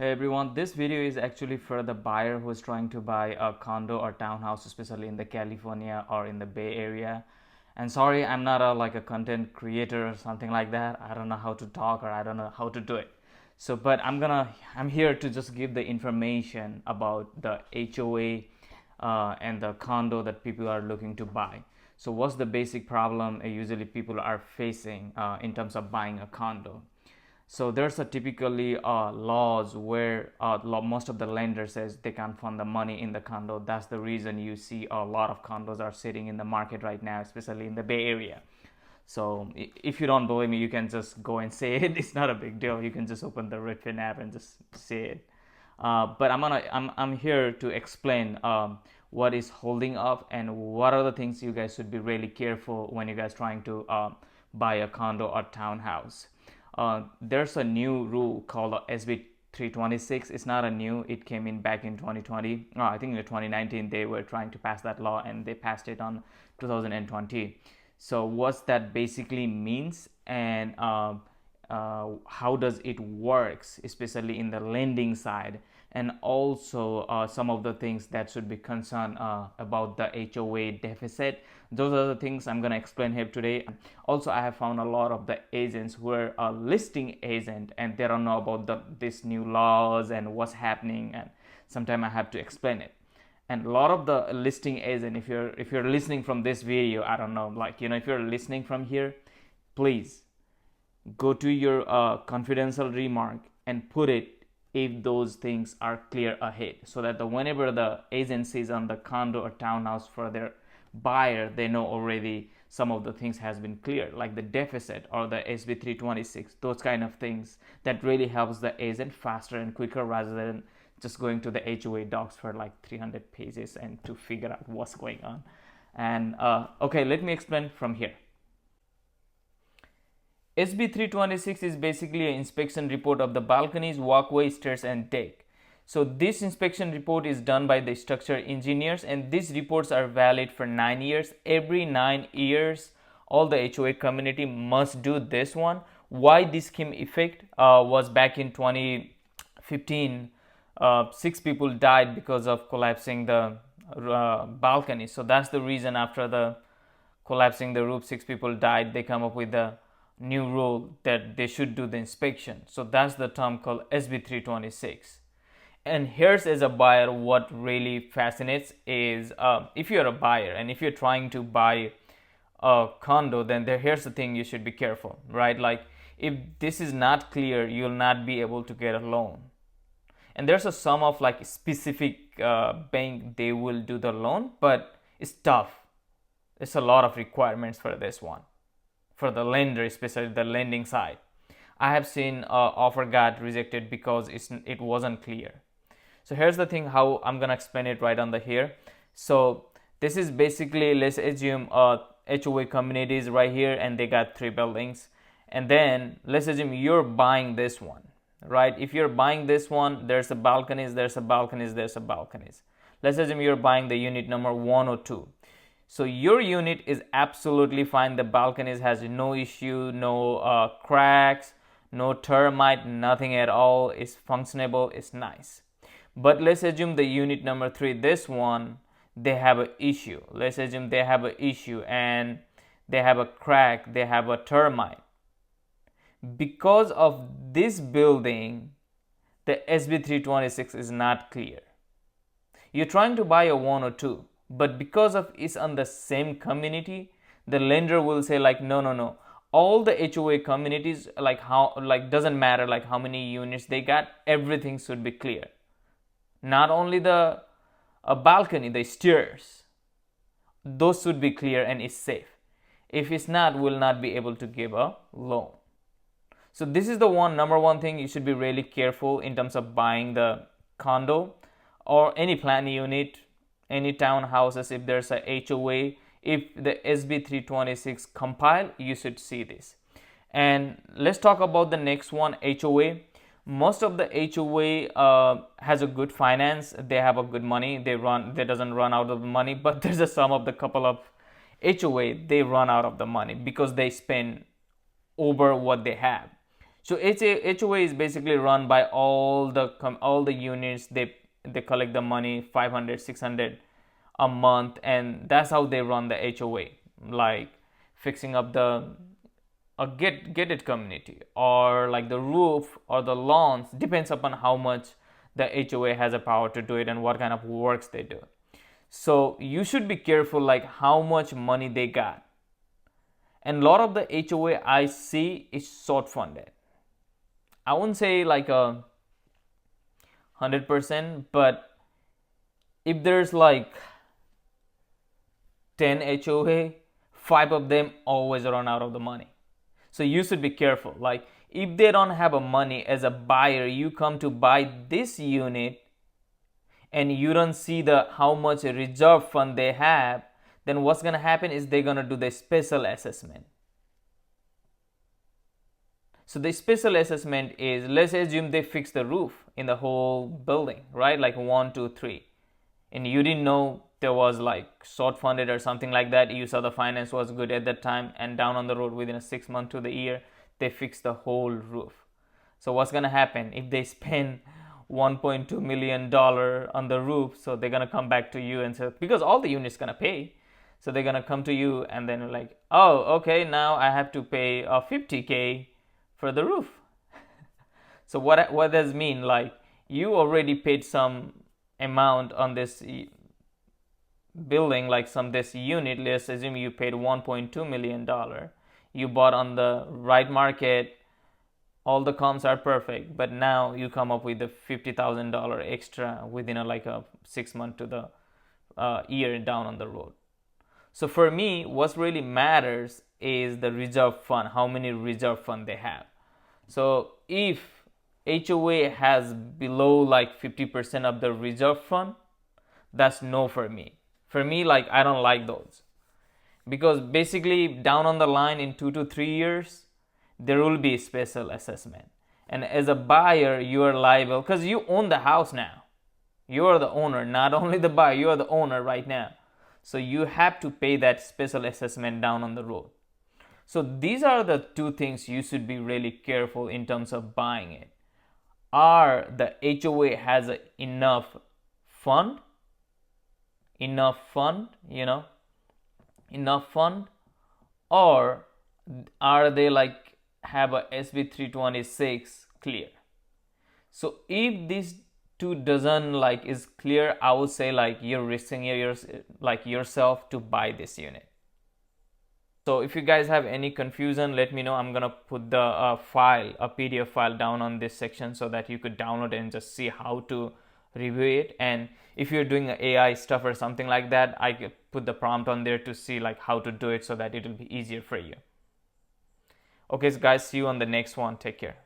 Hey everyone, this video is actually for the buyer who is trying to buy a condo or townhouse, especially in the California or in the Bay Area. And sorry, I'm not a content creator or something like that. I don't know how to talk or I don't know how to do it. So, but I'm here to just give the information about the HOA and the condo that people are looking to buy. So, what's the basic problem usually people are facing in terms of buying a condo? So there's a typically laws where most of the lender says they can't fund the money in the condo. That's the reason you see a lot of condos are sitting in the market right now, especially in the Bay Area. So if you don't believe me, you can just go and say it. It's not a big deal. You can just open the Redfin app and just say it. But I'm here to explain what is holding up and what are the things you guys should be really careful when you guys trying to buy a condo or townhouse. There's a new rule called SB 326. It's not a new. It came in back in 2020. I think in 2019 they were trying to pass that law and they passed it on 2020. So what's that basically means and how does it works, especially in the lending side, and also some of the things that should be concerned about the HOA deficit. Those are the things I'm going to explain here today. Also, I have found a lot of the agents who are a listing agent and they don't know about these new laws and what's happening, and sometimes I have to explain it. And a lot of the listing agent, if you're listening from this video, I don't know, if you're listening from here, please go to your confidential remark and put it if those things are clear ahead, so that whenever the agency is on the condo or townhouse for their buyer, they know already some of the things has been clear, like the deficit or the SB 326, those kind of things that really helps the agent faster and quicker rather than just going to the HOA docs for like 300 pages and to figure out what's going on. And okay, let me explain from here. SB 326 is basically an inspection report of the balconies, walkway, stairs, and deck. So this inspection report is done by the structural engineers, and these reports are valid for 9 years. Every 9 years, all the HOA community must do this one. Why this came effect was back in 2015. 6 people died because of collapsing the balcony. So that's the reason after the collapsing the roof, 6 people died. They come up with the new rule that they should do the inspection. So that's the term called SB 326. And here's, as a buyer, what really fascinates is if you're a buyer and if you're trying to buy a condo, then here's the thing you should be careful, right? Like if this is not clear, you'll not be able to get a loan. And there's a sum of like specific bank they will do the loan, but it's tough. It's a lot of requirements for this one, for the lender, especially the lending side. I have seen offer got rejected because it wasn't clear. So here's the thing how I'm gonna explain it right on the here. So this is basically, let's assume HOA communities right here and they got 3 buildings, and then let's assume you're buying this one, right? If you're buying this one, there's a balconies, there's a balconies, there's a balconies. Let's assume you're buying the unit number 1 or 2. So your unit is absolutely fine. The balconies has no issue, no cracks, no termite, nothing at all. It's functionable, it's nice. But let's assume the unit number 3, this one, they have an issue. Let's assume they have an issue and they have a crack, they have a termite. Because of this building, the SB 326 is not clear. You're trying to buy a 1 or 2. But because of it's on the same community, the lender will say like no. All the HOA communities, doesn't matter like how many units they got, everything should be clear. Not only the balcony, the stairs, those should be clear and it's safe. If it's not, we'll not be able to give a loan. So this is the number one thing you should be really careful in terms of buying the condo or any planned unit, any townhouses. If there's a HOA, if the SB 326 compile, you should see this. And let's talk about the next one, HOA. Most of the HOA has a good finance. They have a good money. They doesn't run out of the money. But there's a some of the couple of HOA they run out of the money because they spend over what they have. So HOA is basically run by all the units. They collect the money, 500, 600 a month, and that's how they run the HOA, like fixing up the a gated community, or like the roof or the lawns, depends upon how much the HOA has a power to do it and what kind of works they do. So you should be careful like how much money they got. And a lot of the HOA I see is short funded. I wouldn't say like 100%, but if there's like 10 HOA, 5 of them always run out of the money. So you should be careful. Like if they don't have a money as a buyer, you come to buy this unit and you don't see the how much reserve fund they have, then what's gonna happen is they're gonna do the special assessment. So the special assessment is, let's assume they fix the roof in the whole building, right? Like 1, 2, 3. And you didn't know there was like short funded or something like that. You saw the finance was good at that time, and down on the road within a 6 month to the year, they fix the whole roof. So what's gonna happen if they spend $1.2 million on the roof? So they're gonna come back to you and say, because all the units gonna pay, so they're gonna come to you and then like, oh, okay, now I have to pay $50K for the roof. So what does it mean? Like you already paid some amount on this building, like this unit. Let's assume you paid $1.2 million. You bought on the right market, all the comps are perfect, but now you come up with the $50,000 extra within a 6 month to the year down on the road. So for me, what really matters is the reserve fund, how many reserve fund they have. So if HOA has below like 50% of the reserve fund, that's no for me. For me, like I don't like those, because basically down on the line in 2 to 3 years, there will be a special assessment. And as a buyer, you are liable because you own the house now. You are the owner, not only the buyer, you are the owner right now. So you have to pay that special assessment down on the road. So these are the two things you should be really careful in terms of buying it. Are the HOA has enough fund, or are they like have a SB 326 clear? So if these two doesn't like is clear, I would say like you're risking yourself to buy this unit. So if you guys have any confusion, let me know. I'm gonna put the a PDF file down on this section so that you could download it and just see how to review it. And if you're doing AI stuff or something like that, I could put the prompt on there to see like how to do it so that it will be easier for you. Okay, guys, see you on the next one. Take care.